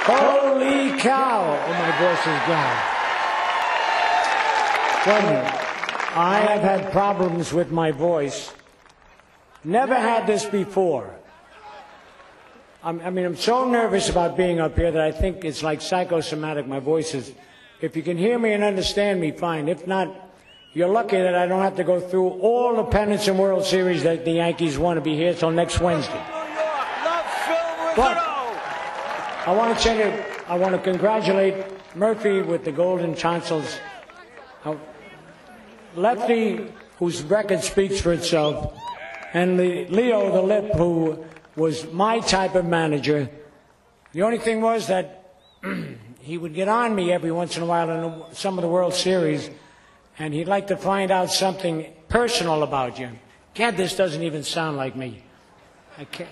Holy cow! Oh, my voice is gone. I have had problems with my voice. Never had this before. I'm so nervous about being up here that I think it's like psychosomatic. My voice is, if you can hear me and understand me, fine. If not, you're lucky that I don't have to go through all the pennants and World Series that the Yankees want to be here till next Wednesday. But I want to congratulate Murphy with the Golden Tonsils. Lefty, whose record speaks for itself, and Leo the Lip, who was my type of manager. The only thing was that he would get on me every once in a while in some of the World Series, and he'd like to find out something personal about you. Gad, this doesn't even sound like me. I can't.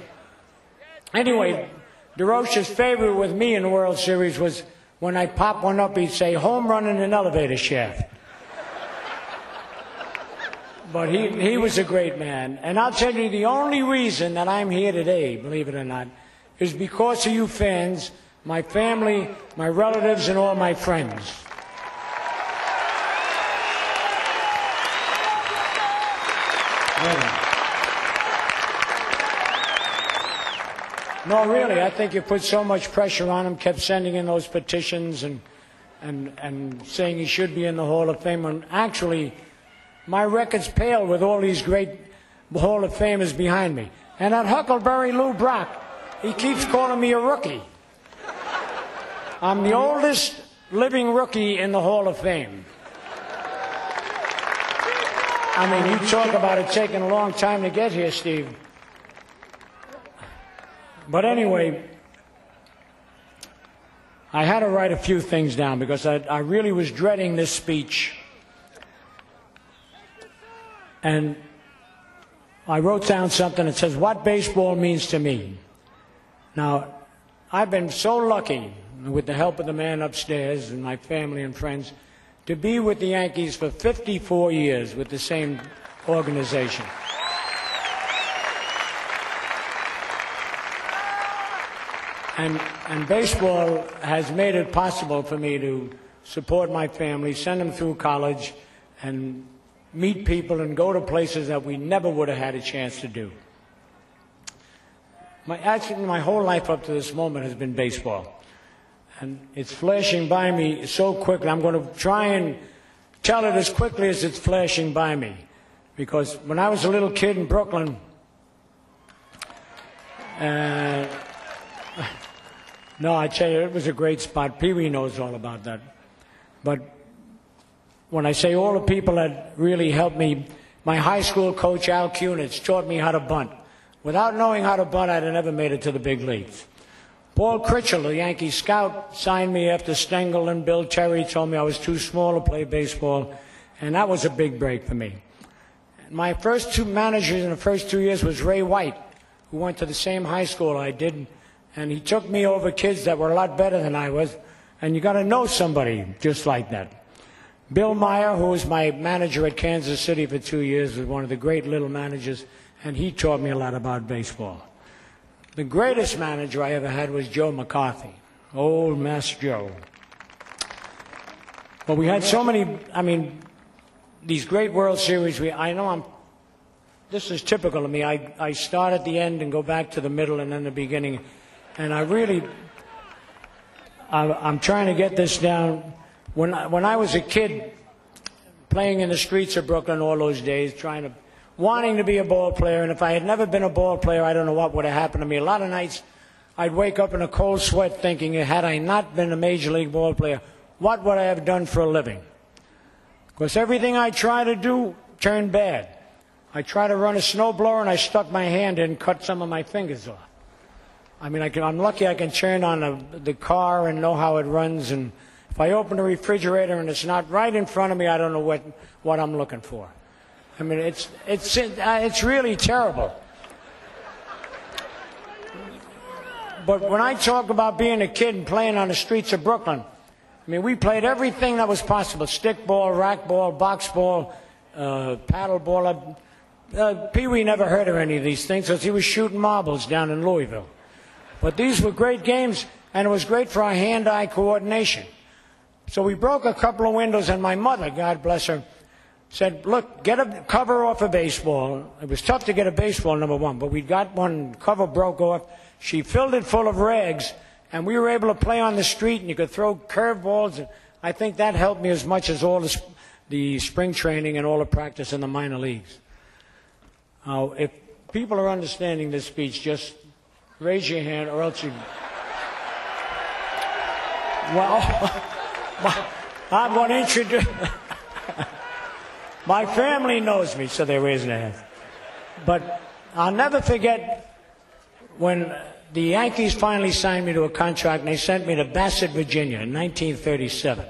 Anyway, DeRoche's favorite with me in the World Series was when I pop one up, he'd say, home run in an elevator shaft. But he was a great man. And I'll tell you, the only reason that I'm here today, believe it or not, is because of you fans, my family, my relatives, and all my friends. No, really, I think you put so much pressure on him, kept sending in those petitions and saying he should be in the Hall of Fame. And actually, my record's pale with all these great Hall of Famers behind me. And that Huckleberry Lou Brock, he keeps calling me a rookie. I'm the oldest living rookie in the Hall of Fame. I mean, you talk about it taking a long time to get here, Steve. But anyway, I had to write a few things down because I really was dreading this speech. And I wrote down something that says, what baseball means to me. Now, I've been so lucky, with the help of the man upstairs and my family and friends, to be with the Yankees for 54 years with the same organization. And baseball has made it possible for me to support my family, send them through college, and meet people and go to places that we never would have had a chance to do. Actually, my whole life up to this moment has been baseball. And it's flashing by me so quickly. I'm going to try and tell it as quickly as it's flashing by me. Because when I was a little kid in Brooklyn, no, I tell you, it was a great spot. Pee-wee knows all about that. But when I say all the people that really helped me, my high school coach, Al Kunitz, taught me how to bunt. Without knowing how to bunt, I'd have never made it to the big leagues. Paul Critchell, the Yankee scout, signed me after Stengel and Bill Terry told me I was too small to play baseball, and that was a big break for me. My first two managers in the first 2 years was Ray White, who went to the same high school I did, and he took me over kids that were a lot better than I was, and you got to know somebody just like that. Bill Meyer, who was my manager at Kansas City for 2 years, was one of the great little managers, and he taught me a lot about baseball. The greatest manager I ever had was Joe McCarthy, old Master Joe. But we had so many, these great World Series. This is typical of me. I start at the end and go back to the middle and then the beginning. And I'm trying to get this down. When I was a kid, playing in the streets of Brooklyn all those days, wanting to be a ball player, and if I had never been a ball player, I don't know what would have happened to me. A lot of nights, I'd wake up in a cold sweat thinking, had I not been a major league ball player, what would I have done for a living? Because everything I try to do turned bad. I tried to run a snowblower, and I stuck my hand in and cut some of my fingers off. I'm lucky I can turn on the car and know how it runs, and if I open the refrigerator and it's not right in front of me, I don't know what I'm looking for. It's really terrible. But when I talk about being a kid and playing on the streets of Brooklyn, we played everything that was possible: stickball, racquetball, boxball, paddleball. Pee-wee never heard of any of these things because he was shooting marbles down in Louisville. But these were great games, and it was great for our hand-eye coordination. So we broke a couple of windows, and my mother, God bless her, said, look, get a cover off a baseball. It was tough to get a baseball, number one, but we got one cover broke off. She filled it full of rags, and we were able to play on the street, and you could throw curveballs. I think that helped me as much as all the spring training and all the practice in the minor leagues. If people are understanding this speech, just raise your hand, or else you... Well... I'm going to introduce... My family knows me, so they raise their hands. But I'll never forget when the Yankees finally signed me to a contract, and they sent me to Bassett, Virginia in 1937.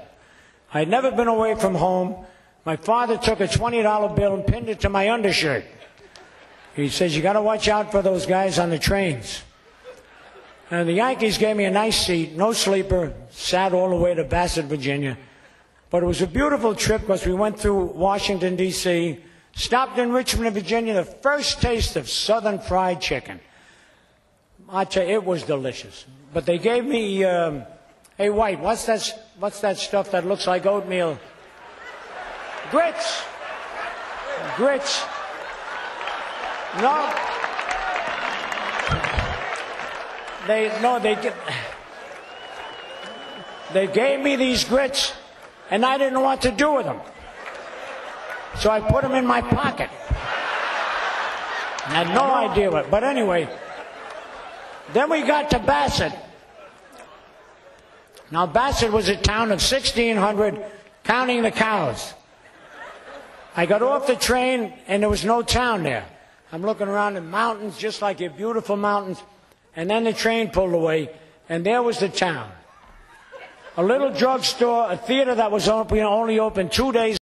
I had never been away from home. My father took a $20 bill and pinned it to my undershirt. He says, you got to watch out for those guys on the trains. And the Yankees gave me a nice seat, no sleeper, sat all the way to Bassett, Virginia. But it was a beautiful trip because we went through Washington, D.C., stopped in Richmond, Virginia, the first taste of Southern fried chicken. I tell you, it was delicious. But they gave me, hey, White, what's that stuff that looks like oatmeal? Grits. Grits. No. They gave me these grits, and I didn't know what to do with them. So I put them in my pocket. I had no idea what. But anyway, then we got to Bassett. Now, Bassett was a town of 1,600, counting the cows. I got off the train, and there was no town there. I'm looking around at mountains, just like your beautiful mountains. And then the train pulled away, and there was the town. A little drugstore, a theater that was open, only open 2 days